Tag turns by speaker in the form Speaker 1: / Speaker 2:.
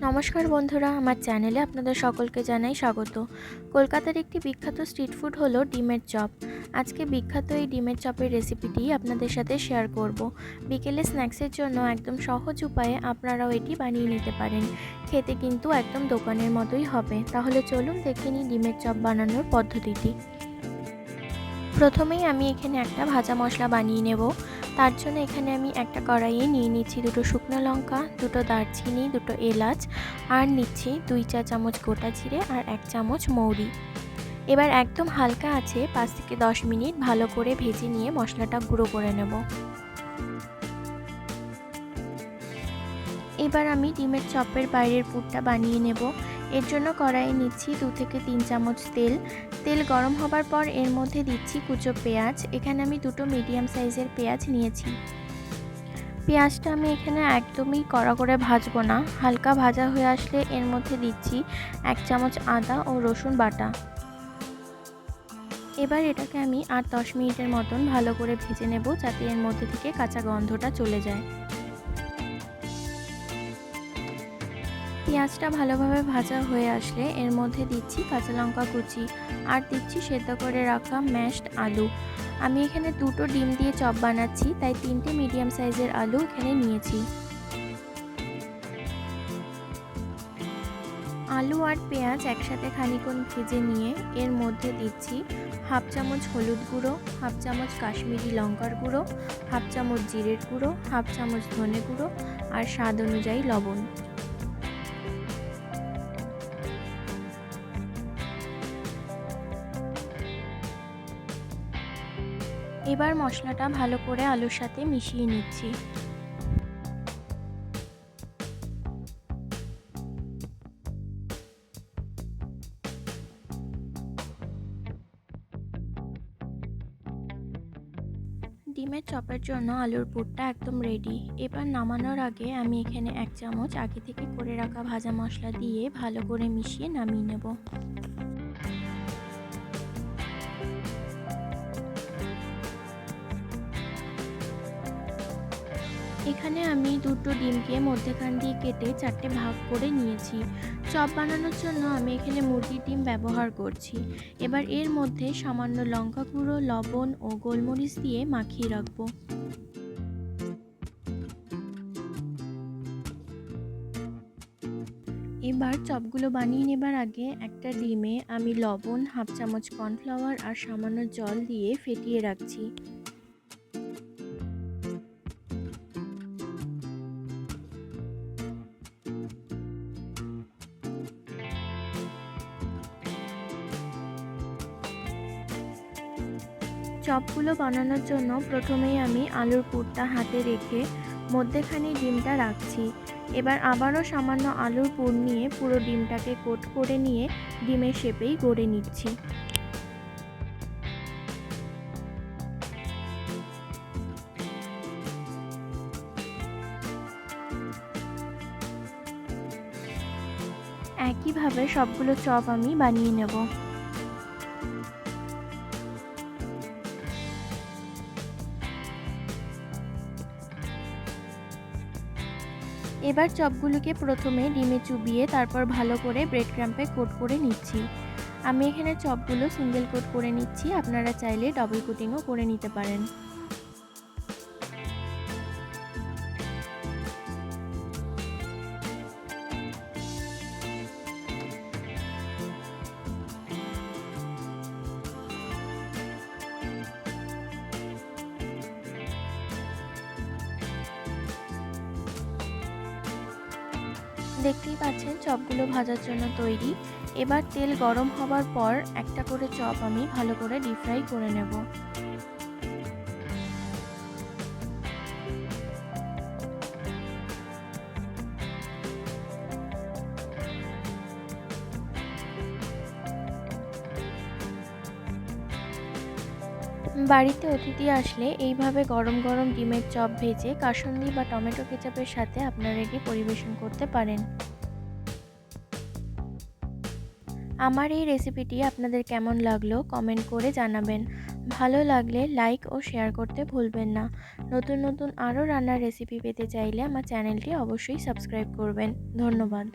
Speaker 1: নমস্কার বন্ধুরা, আমার চ্যানেলে আপনাদের সকলকে জানাই স্বাগত। কলকাতার একটি বিখ্যাত স্ট্রিট ফুড হলো ডিমের চপ। আজকে বিখ্যাত এই ডিমের চপের রেসিপিটি আপনাদের সাথে শেয়ার করব। বিকেলে স্ন্যাক্সের জন্য একদম সহজ উপায়ে আপনারাও এটি বানিয়ে নিতে পারেন। খেতে কিন্তু একদম দোকানের মতোই হবে। তাহলে চলুন দেখে নিই ডিমের চপ বানানোর পদ্ধতিটি। প্রথমেই আমি এখানে একটা ভাজা মশলা বানিয়ে নেব। তার জন্য এখানে আমি একটা কড়াইয়ে নিয়ে নিচ্ছি দুটো শুকনো লঙ্কা, দুটো দারচিনি, দুটো এলাচ, আর নিচ্ছি 2 চা চামচ গোটা জিরে আর 1 চামচ মৌরি। এবার একদম হালকা আছে 5 থেকে 10 মিনিট ভালো করে ভেজে নিয়ে মশলাটা গুঁড়ো করে নেব। এবার আমি ডিমের চপের বাইরের পুরটা বানিয়ে নেব। এর জন্য কড়াইয়ে নিচ্ছি 2 থেকে 3 চামচ তেল গরম হবার পর এর মধ্যে দিচ্ছি কুচো পেঁয়াজ। এখানে আমি দুটো মিডিয়াম সাইজের পেঁয়াজ নিয়েছি। পেঁয়াজটা আমি এখানে একদমই কড়া করে ভাজবো না, হালকা ভাজা হয়ে আসলে এর মধ্যে দিচ্ছি 1 চামচ আদা ও রসুন বাটা। এবার এটাকে আমি 8-10 মিনিটের মতন ভালো করে ভেজে নেব, যাতে এর মধ্যে থেকে কাঁচা গন্ধটা চলে যায়। পেঁয়াজটা ভালোভাবে ভাজা হয়ে আসলে এর মধ্যে দিচ্ছি কাঁচা লঙ্কা কুচি আর দিচ্ছি সেদ্ধ করে রাখা ম্যাশড আলু। আমি এখানে দুটো ডিম দিয়ে চপ বানাচ্ছি, তাই 3টে মিডিয়াম সাইজের আলু এখানে নিয়েছি। আলু আর পেঁয়াজ একসাথে খানিকক্ষণ ভেজে নিয়ে এর মধ্যে দিচ্ছি 1/2 চামচ হলুদ গুঁড়ো, 1/2 চামচ কাশ্মীরি লঙ্কার গুঁড়ো, 1/2 চামচ জিরের গুঁড়ো, 1/2 চামচ ধনে গুঁড়ো আর স্বাদ অনুযায়ী লবণ। এবার মশলাটা ভালো করে আলুর সাথে মিশিয়ে নিচ্ছি। ডিমের চপের জন্য আলুর পুরটা একদম রেডি। এবার নামানোর আগে আমি এখানে 1 চামচ আগে থেকে করে রাখা ভাজা মশলা দিয়ে ভালো করে মিশিয়ে নামিয়ে নেব। এখানে আমি দুটো ডিমকে মধ্যেখান দিয়ে কেটে 4টে ভাগ করে নিয়েছি। চপ বানানোর জন্য আমি এখানে মুরগির ডিম ব্যবহার করছি। এবার এর মধ্যে সামান্য লঙ্কা গুঁড়ো, লবণ ও গোলমরিচ দিয়ে মাখিয়ে রাখবো। এবার চপগুলো বানিয়ে নেবার আগে একটা ডিমে আমি লবণ, 1/2 চামচ কর্নফ্লাওয়ার আর সামান্য জল দিয়ে ফেটিয়ে রাখছি। চপগুলো বানানোর জন্য প্রথমেই আমি আলুর পুরটা হাতে রেখে মধ্যেখানে ডিমটা রাখছি। এবার আবারও সামান্য আলুর পুর নিয়ে পুরো ডিমটাকে কোট করে নিয়ে ডিমের শেপেই গড়ে নিচ্ছি। একইভাবে সবগুলো চপ আমি বানিয়ে নেব। এবার চপগুলোকে প্রথমে ডিমে চুবিয়ে তারপর ভালো করে ব্রেড ক্রাম্পে কোট করে নিচ্ছি। আমি এখানে চপগুলো সিঙ্গেল কোট করে নিচ্ছি, আপনারা চাইলে ডবল কোটিংও করে নিতে পারেন। দেখতেই পাচ্ছেন চপগুলো ভাজার জন্য তৈরি। এবার তেল গরম হবার পর একটা করে চপ আমি ভালো করে ডিপ ফ্রাই করে নেব। বাড়িতে অতিথি আসলে এইভাবে গরম গরম ডিমের চপ ভেজে কাসুন্দি বা টমেটো কেচাপের সাথে আপনারা এটি পরিবেশন করতে পারেন। আমার এই রেসিপিটি আপনাদের কেমন লাগলো কমেন্ট করে জানাবেন। ভালো লাগলে লাইক ও শেয়ার করতে ভুলবেন না। নতুন নতুন আরও রান্নার রেসিপি পেতে চাইলে আমার চ্যানেলটি অবশ্যই সাবস্ক্রাইব করবেন। ধন্যবাদ।